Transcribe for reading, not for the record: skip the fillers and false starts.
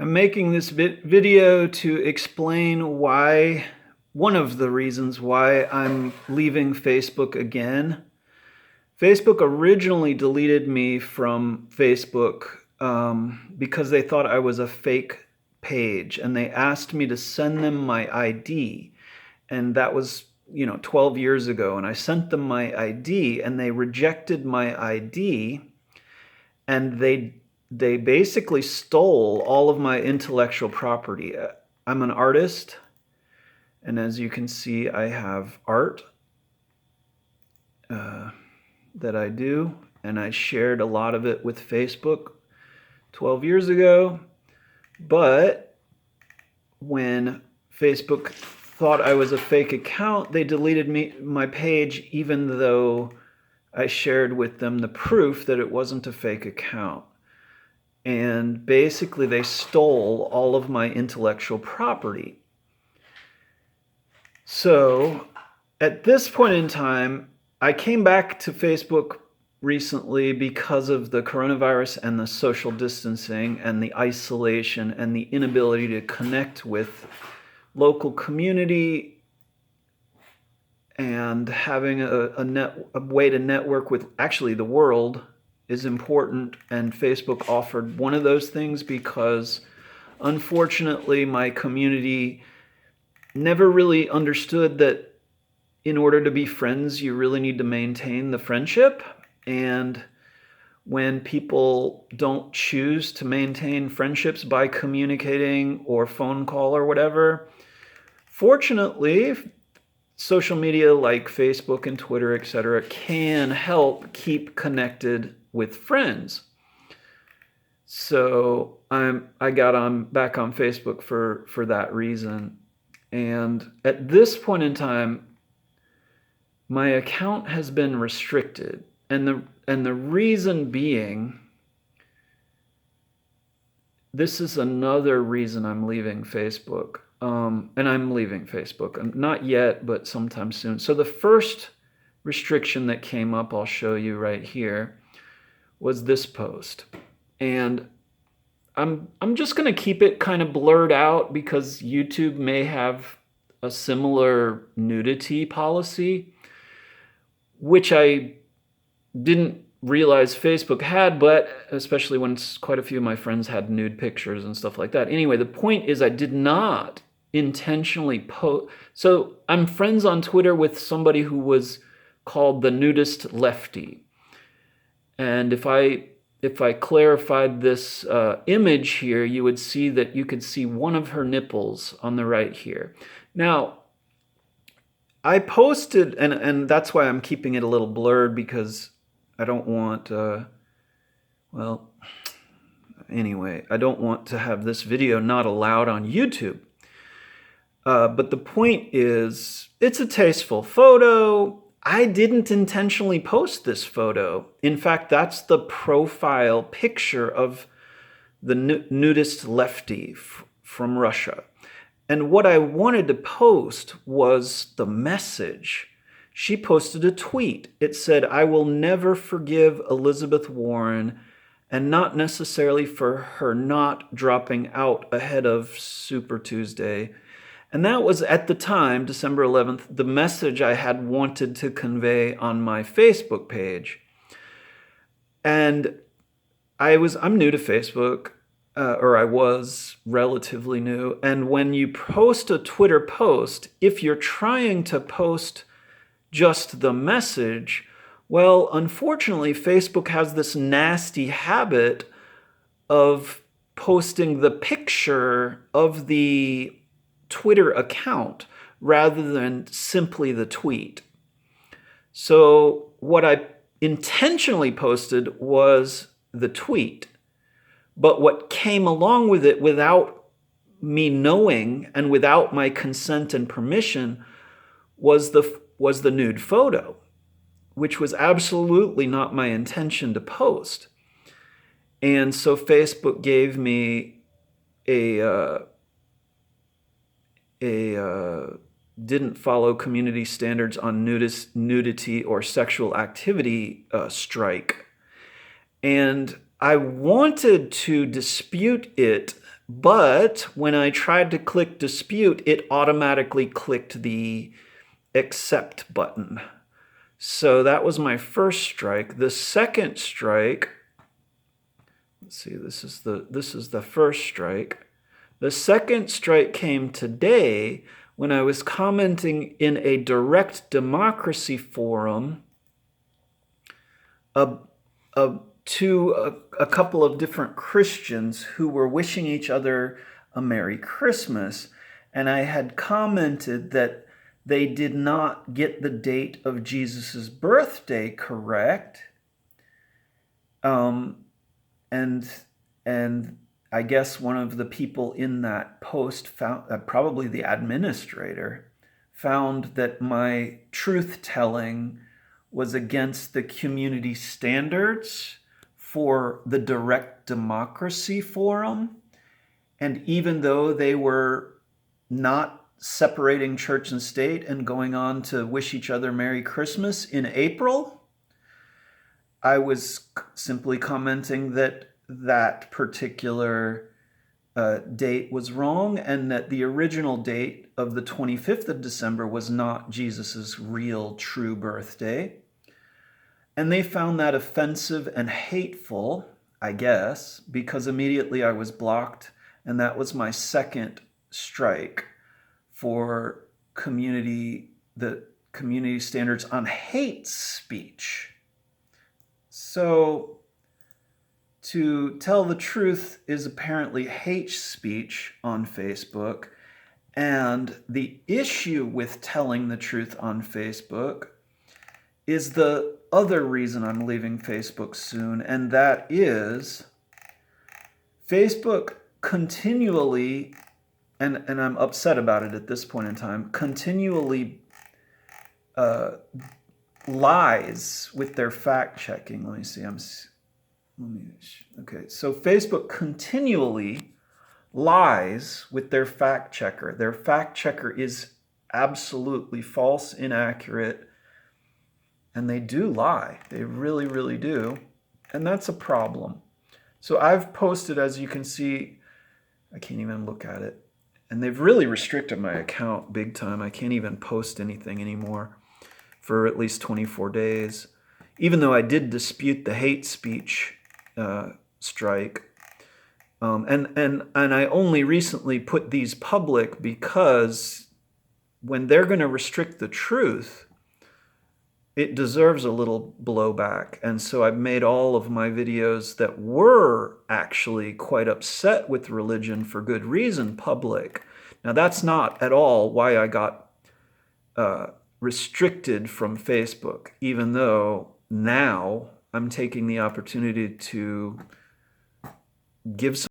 I'm making this video to explain one of the reasons why I'm leaving Facebook again. Facebook originally deleted me from Facebook because they thought I was a fake page, and they asked me to send them my ID. And that was, 12 years ago. And I sent them my ID, and they rejected my ID, and they basically stole all of my intellectual property. I'm an artist, and as you can see, I have art that I do, and I shared a lot of it with Facebook 12 years ago. But when Facebook thought I was a fake account, they deleted my page, even though I shared with them the proof that it wasn't a fake account. And basically they stole all of my intellectual property. So at this point in time, I came back to Facebook recently because of the coronavirus and the social distancing and the isolation and the inability to connect with local community, and having a way to network with actually the world is important. And Facebook offered one of those things because unfortunately my community never really understood that in order to be friends, you really need to maintain the friendship. And when people don't choose to maintain friendships by communicating or phone call or whatever, fortunately, social media like Facebook and Twitter, etc., can help keep connected with friends. So I got back on Facebook for that reason. And at this point in time, my account has been restricted, and the reason being, this is another reason I'm leaving Facebook. And I'm leaving Facebook. Not yet, but sometime soon. So the first restriction that came up, I'll show you right here, was this post. And I'm just going to keep it kind of blurred out because YouTube may have a similar nudity policy, which I didn't realize Facebook had, but especially when quite a few of my friends had nude pictures and stuff like that. Anyway, the point is I did not intentionally post. So I'm friends on Twitter with somebody who was called the nudist lefty. And if I clarified this image here, you would see that you could see one of her nipples on the right here. Now, I posted, and that's why I'm keeping it a little blurred, because I don't want, anyway, I don't want to have this video not allowed on YouTube. But the point is, it's a tasteful photo. I didn't intentionally post this photo. In fact, that's the profile picture of the nudist lefty from Russia. And what I wanted to post was the message. She posted a tweet. It said, "I will never forgive Elizabeth Warren, and not necessarily for her not dropping out ahead of Super Tuesday." And that was, at the time, December 11th, the message I had wanted to convey on my Facebook page. And I'm new to Facebook, or I was relatively new. And when you post a Twitter post, if you're trying to post just the message, well, unfortunately, Facebook has this nasty habit of posting the picture of the Twitter account rather than simply the tweet. So what I intentionally posted was the tweet, but what came along with it without me knowing and without my consent and permission was the nude photo, which was absolutely not my intention to post. And so Facebook gave me a didn't follow community standards on nudity or sexual activity strike. And I wanted to dispute it But when I tried to click dispute, it automatically clicked the accept button. So that was my first strike. The second strike, let's see, this is the first strike. The second strike came today when I was commenting in a direct democracy forum to a couple of different Christians who were wishing each other a Merry Christmas. And I had commented that they did not get the date of Jesus's birthday correct. And I guess one of the people in that post found, probably the administrator, found that my truth-telling was against the community standards for the direct democracy forum. And even though they were not separating church and state and going on to wish each other Merry Christmas in April, I was simply commenting that that particular date was wrong, and that the original date of the 25th of December was not Jesus's real true birthday. And they found that offensive and hateful, I guess, because immediately I was blocked, and that was my second strike for the community standards on hate speech. So to tell the truth is apparently hate speech on Facebook. And the issue with telling the truth on Facebook is the other reason I'm leaving Facebook soon, and that is Facebook continually, and I'm upset about it at this point in time, continually lies with their fact checking. Let me see. Okay, so Facebook continually lies with their fact checker. Their fact checker is absolutely false, inaccurate, and they do lie. They really, really do. And that's a problem. So I've posted, as you can see, I can't even look at it. And they've really restricted my account big time. I can't even post anything anymore for at least 24 days. Even though I did dispute the hate speech strike. And I only recently put these public because when they're going to restrict the truth, it deserves a little blowback. And so I've made all of my videos that were actually quite upset with religion for good reason public. Now, that's not at all why I got restricted from Facebook, even though now I'm taking the opportunity to give some